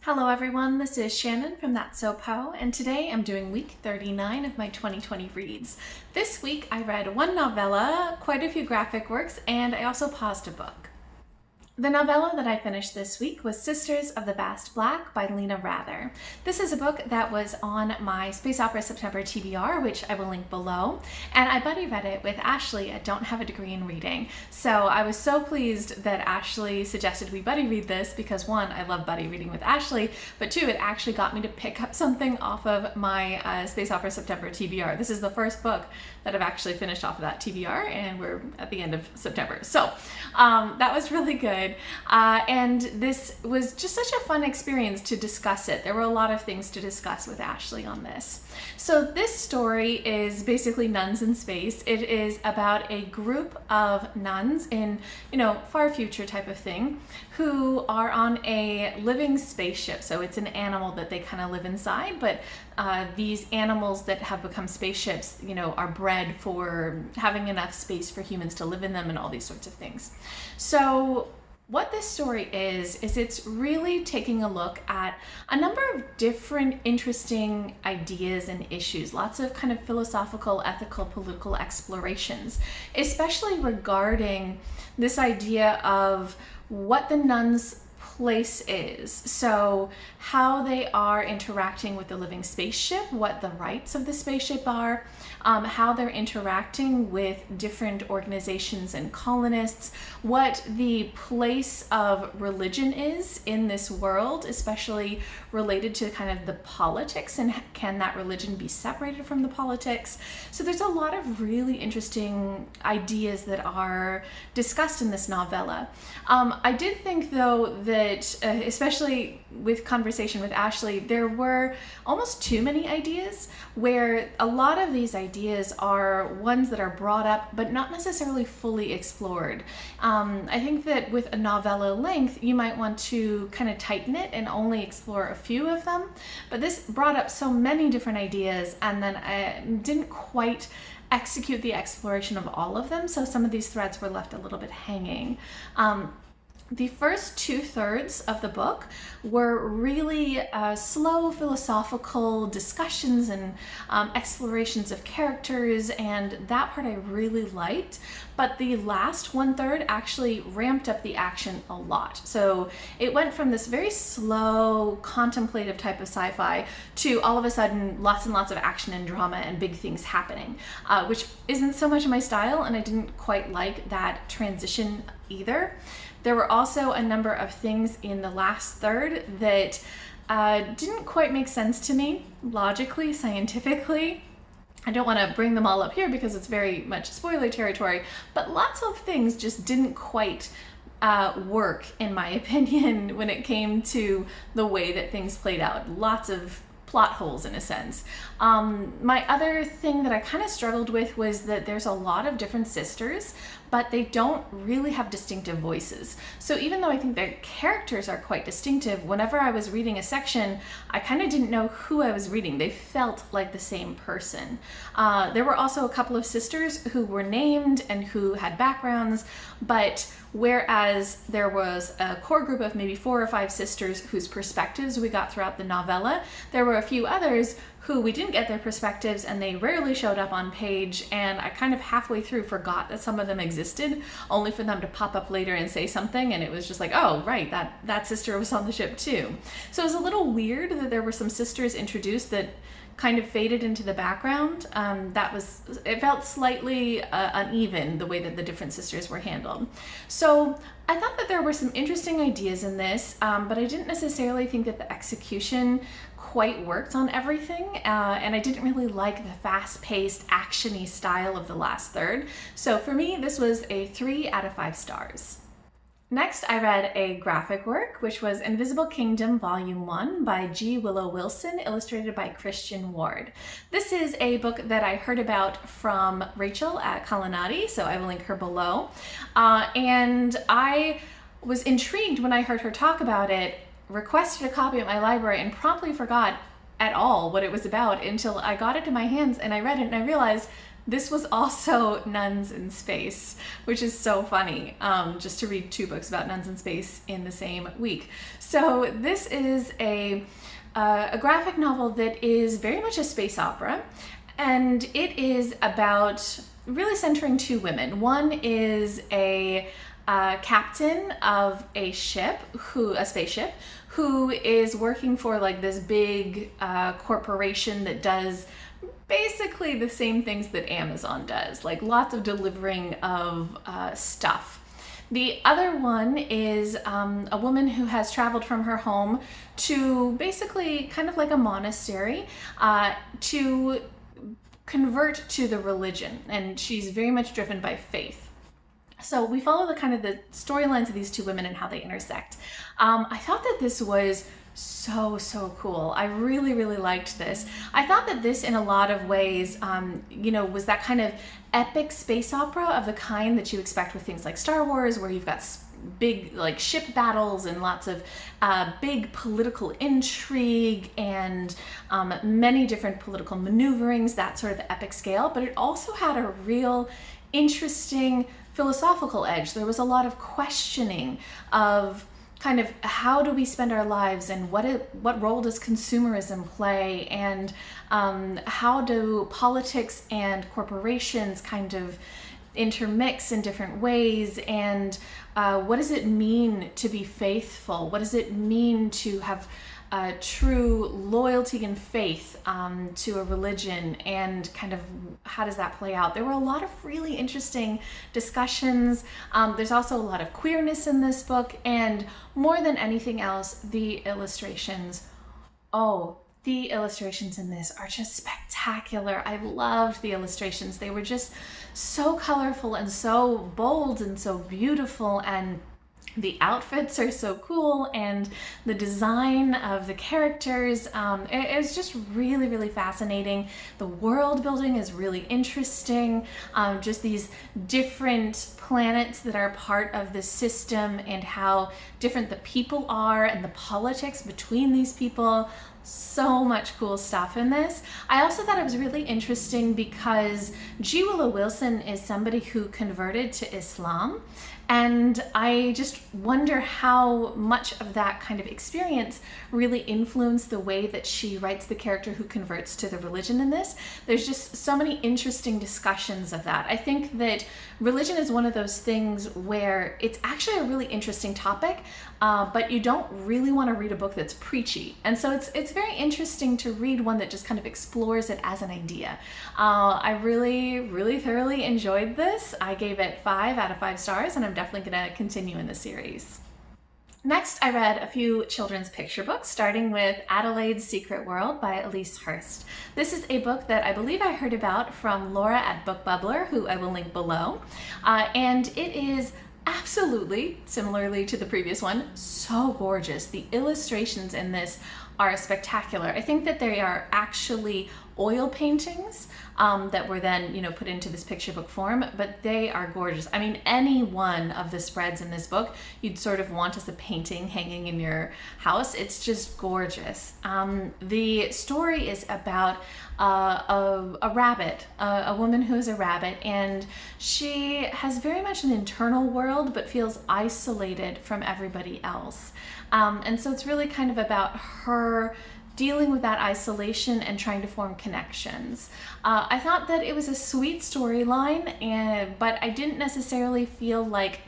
Hello everyone, this is Shannon from That's So Po, and today I'm doing week 39 of my 2020 reads. This week I read one novella, quite a few graphic works, and I also paused a book. The novella that I finished this week was Sisters of the Vast Black by Lina. This is a book that was on my Space Opera September TBR, which I will link below, and I buddy read it with Ashley at Don't Have a Degree in Reading. So I was so pleased that Ashley suggested we buddy read this because one, I love buddy reading with Ashley, but two, it actually got me to pick up something off of my Space Opera September TBR. This is the first book that I've actually finished off of that TBR, and we're at the end of September. So that was really good. And this was just such a fun experience to discuss it. There were a lot of things to discuss with Ashley on this. So this story is basically nuns in space. It is about a group of nuns in, far future type of thing, who are on a living spaceship. So it's an animal that they kind of live inside, but these animals that have become spaceships, are bred for having enough space for humans to live in them and all these sorts of things. So what this story is it's really taking a look at a number of different interesting ideas and issues, lots of kind of philosophical, ethical, political explorations, especially regarding this idea of what the nuns' place is. So how they are interacting with the living spaceship, what the rights of the spaceship are, how they're interacting with different organizations and colonists, what the place of religion is in this world, especially related to kind of the politics, and can that religion be separated from the politics? So there's a lot of really interesting ideas that are discussed in this novella. I did think though that, especially with conversation with Ashley, there were almost too many ideas, where a lot of these ideas are ones that are brought up but not necessarily fully explored. I think that with a novella length, you might want to kind of tighten it and only explore a few of them, but this brought up so many different ideas, and then I didn't quite execute the exploration of all of them, so some of these threads were left a little bit hanging. The first 2/3 of the book were really slow philosophical discussions and explorations of characters, and that part I really liked. But the last 1/3 actually ramped up the action a lot. So it went from this very slow, contemplative type of sci-fi to all of a sudden lots and lots of action and drama and big things happening, which isn't so much my style, and I didn't quite like that transition either. There were also a number of things in the last third that didn't quite make sense to me, logically, scientifically. I don't want to bring them all up here because it's very much spoiler territory, but lots of things just didn't quite work, in my opinion, when it came to the way that things played out. Lots of plot holes, in a sense. My other thing that I kind of struggled with was that there's a lot of different sisters, but they don't really have distinctive voices. So even though I think their characters are quite distinctive, whenever I was reading a section, I kind of didn't know who I was reading. They felt like the same person. There were also a couple of sisters who were named and who had backgrounds, but whereas there was a core group of maybe 4 or 5 sisters whose perspectives we got throughout the novella, there were a few others who we didn't get their perspectives, and they rarely showed up on page, and I kind of halfway through forgot that some of them existed, only for them to pop up later and say something, and it was just like, oh right, that sister was on the ship too. So it was a little weird that there were some sisters introduced that kind of faded into the background. It felt slightly uneven, the way that the different sisters were handled. So I thought that there were some interesting ideas in this, but I didn't necessarily think that the execution quite worked on everything, and I didn't really like the fast-paced, action-y style of the last third. So for me, this was a 3 out of 5 stars. Next, I read a graphic work, which was Invisible Kingdom Volume 1 by G. Willow Wilson, illustrated by Christian Ward. This is a book that I heard about from Rachel at Kalanadi, so I will link her below. And I was intrigued when I heard her talk about it, requested a copy at my library, and promptly forgot at all what it was about until I got it in my hands and I read it and I realized this was also nuns in space, which is so funny, just to read 2 books about nuns in space in the same week. So this is a graphic novel that is very much a space opera, and it is about really centering 2 women. One is a captain of a spaceship, who is working for like this big corporation that does basically the same things that Amazon does, like lots of delivering of stuff. The other one is a woman who has traveled from her home to basically kind of like a monastery to convert to the religion, and she's very much driven by faith. So we follow the kind of the storylines of these 2 women and how they intersect. I thought that this was so cool. I really liked this. I thought that this in a lot of ways, was that kind of epic space opera of the kind that you expect with things like Star Wars, where you've got big like ship battles and lots of big political intrigue and many different political maneuverings, that sort of epic scale. But it also had a real interesting philosophical edge. There was a lot of questioning of kind of how do we spend our lives, and what role does consumerism play, and how do politics and corporations kind of intermix in different ways, and what does it mean to be faithful? What does it mean to have true loyalty and faith to a religion, and kind of how does that play out? There were a lot of really interesting discussions. There's also a lot of queerness in this book, and more than anything else, the illustrations. Oh, the illustrations in this are just spectacular. I loved the illustrations. They were just so colorful and so bold and so beautiful, and the outfits are so cool, and the design of the characters, it's just really fascinating. The world building is really interesting. Just these different planets that are part of the system, and how different the people are, and the politics between these people. So much cool stuff in this. I also thought it was really interesting because G. Willow Wilson is somebody who converted to Islam, and I just wonder how much of that kind of experience really influenced the way that she writes the character who converts to the religion in this. There's just so many interesting discussions of that. I think that religion is one of those things where it's actually a really interesting topic, but you don't really want to read a book that's preachy. And so it's very interesting to read one that just kind of explores it as an idea. I really thoroughly enjoyed this. I gave it 5 out of 5 stars, and I'm definitely going to continue in the series. Next, I read a few children's picture books, starting with Adelaide's Secret World by Elise Hurst. This is a book that I believe I heard about from Laura at BookBubbler, who I will link below. And it is absolutely, similarly to the previous one, so gorgeous. The illustrations in this are spectacular. I think that they are actually oil paintings that were then, put into this picture book form, but they are gorgeous. I mean, any one of the spreads in this book you'd sort of want as a painting hanging in your house. It's just gorgeous. The story is about a rabbit, a woman who is a rabbit, and she has very much an internal world but feels isolated from everybody else. And so it's really kind of about her dealing with that isolation and trying to form connections. I thought that it was a sweet storyline, but I didn't necessarily feel like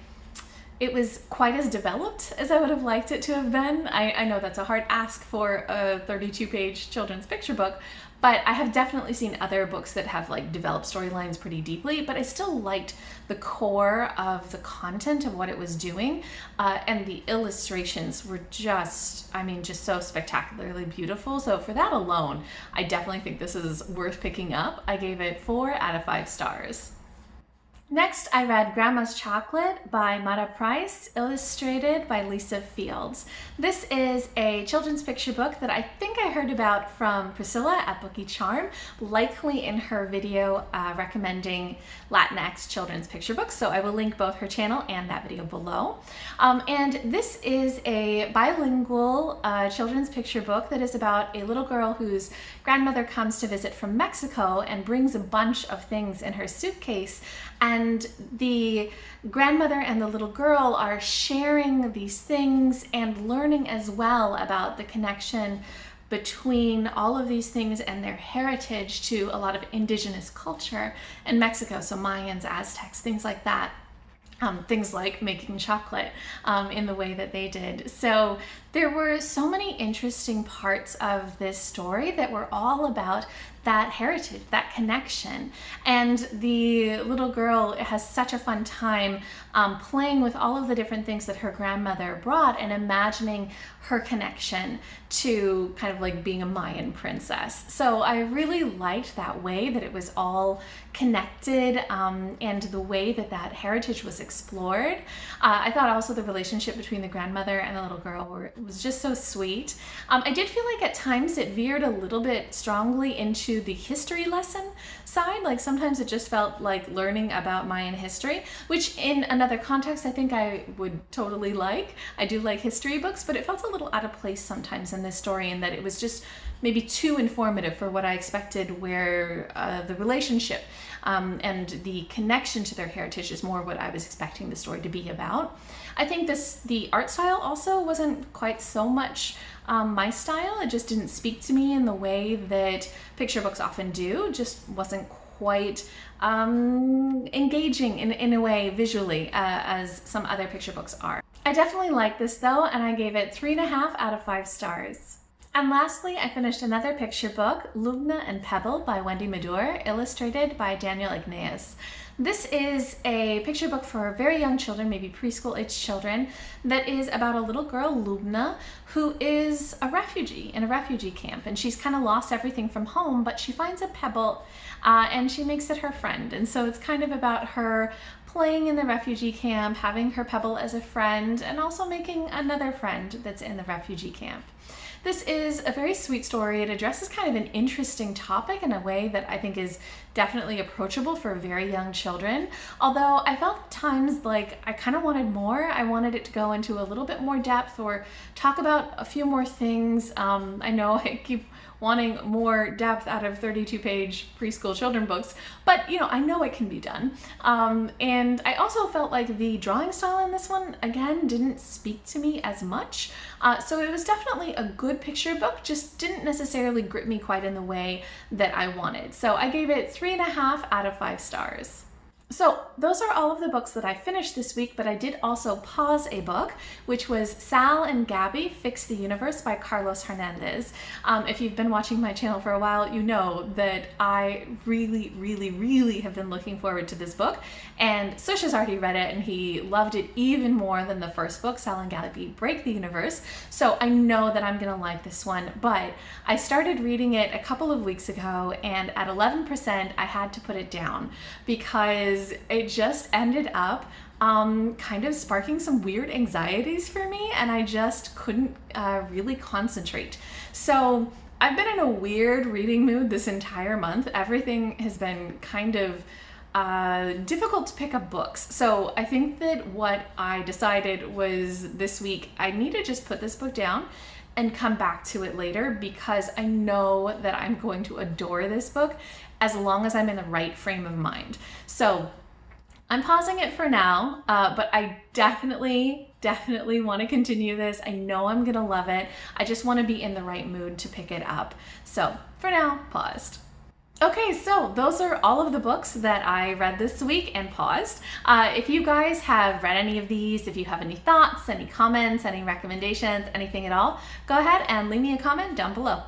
it was quite as developed as I would have liked it to have been. I know that's a hard ask for a 32-page children's picture book, but I have definitely seen other books that have like developed storylines pretty deeply, but I still liked the core of the content of what it was doing, and the illustrations were just so spectacularly beautiful. So for that alone, I definitely think this is worth picking up. I gave it 4 out of 5 stars. Next, I read Grandma's Chocolate by Mara Price, illustrated by Lisa Fields. This is a children's picture book that I think I heard about from Priscilla at Bookie Charm, likely in her video recommending Latinx children's picture books. So I will link both her channel and that video below. And this is a bilingual children's picture book that is about a little girl whose grandmother comes to visit from Mexico and brings a bunch of things in her suitcase. And the grandmother and the little girl are sharing these things and learning as well about the connection between all of these things and their heritage to a lot of indigenous culture in Mexico. So Mayans, Aztecs, things like that. Things like making chocolate in the way that they did. So there were so many interesting parts of this story that were all about that heritage, that connection. And the little girl has such a fun time playing with all of the different things that her grandmother brought and imagining her connection to kind of like being a Mayan princess. So I really liked that way that it was all connected and the way that that heritage was explored. I thought also the relationship between the grandmother and the little girl was just so sweet. I did feel like at times it veered a little bit strongly into the history lesson side. Like sometimes it just felt like learning about Mayan history, which in another context I think I would totally like. I do like history books, but it felt a little out of place sometimes in this story in that it was just maybe too informative for what I expected, where the relationship and the connection to their heritage is more what I was expecting the story to be about. I think the art style also wasn't quite so much my style. It just didn't speak to me in the way that picture books often do. Just wasn't quite engaging in a way visually as some other picture books are. I definitely liked this though, and I gave it 3.5 out of 5 stars. And lastly, I finished another picture book, Lubna and Pebble by Wendy Meddour, illustrated by Daniel Egneus. This is a picture book for very young children, maybe preschool age children, that is about a little girl, Lubna, who is a refugee in a refugee camp. And she's kind of lost everything from home, but she finds a pebble and she makes it her friend. And so it's kind of about her playing in the refugee camp, having her pebble as a friend, and also making another friend that's in the refugee camp. This is a very sweet story. It addresses kind of an interesting topic in a way that I think is definitely approachable for very young children. Although I felt at times like I kind of wanted more. I wanted it to go into a little bit more depth or talk about a few more things. I know I keep wanting more depth out of 32-page preschool children books, but you know, I know it can be done. And I also felt like the drawing style in this one, again, didn't speak to me as much. So it was definitely a good picture book, just didn't necessarily grip me quite in the way that I wanted. So I gave it 3.5 out of 5 stars. So those are all of the books that I finished this week, but I did also pause a book, which was Sal and Gabi Fix the Universe by Carlos Hernandez. If you've been watching my channel for a while, you know that I really have been looking forward to this book. And Sush has already read it and he loved it even more than the first book, Sal and Gabi Break the Universe. So I know that I'm gonna like this one, but I started reading it a couple of weeks ago and at 11% I had to put it down because it just ended up kind of sparking some weird anxieties for me, and I just couldn't really concentrate. So I've been in a weird reading mood this entire month. Everything has been kind of difficult to pick up books. So I think that what I decided was this week, I need to just put this book down and come back to it later, because I know that I'm going to adore this book as long as I'm in the right frame of mind. So I'm pausing it for now, but I definitely want to continue this. I know I'm gonna love it. I just want to be in the right mood to pick it up. So for now, paused. Okay, so those are all of the books that I read this week and paused. If you guys have read any of these, if you have any thoughts, any comments, any recommendations, anything at all, go ahead and leave me a comment down below.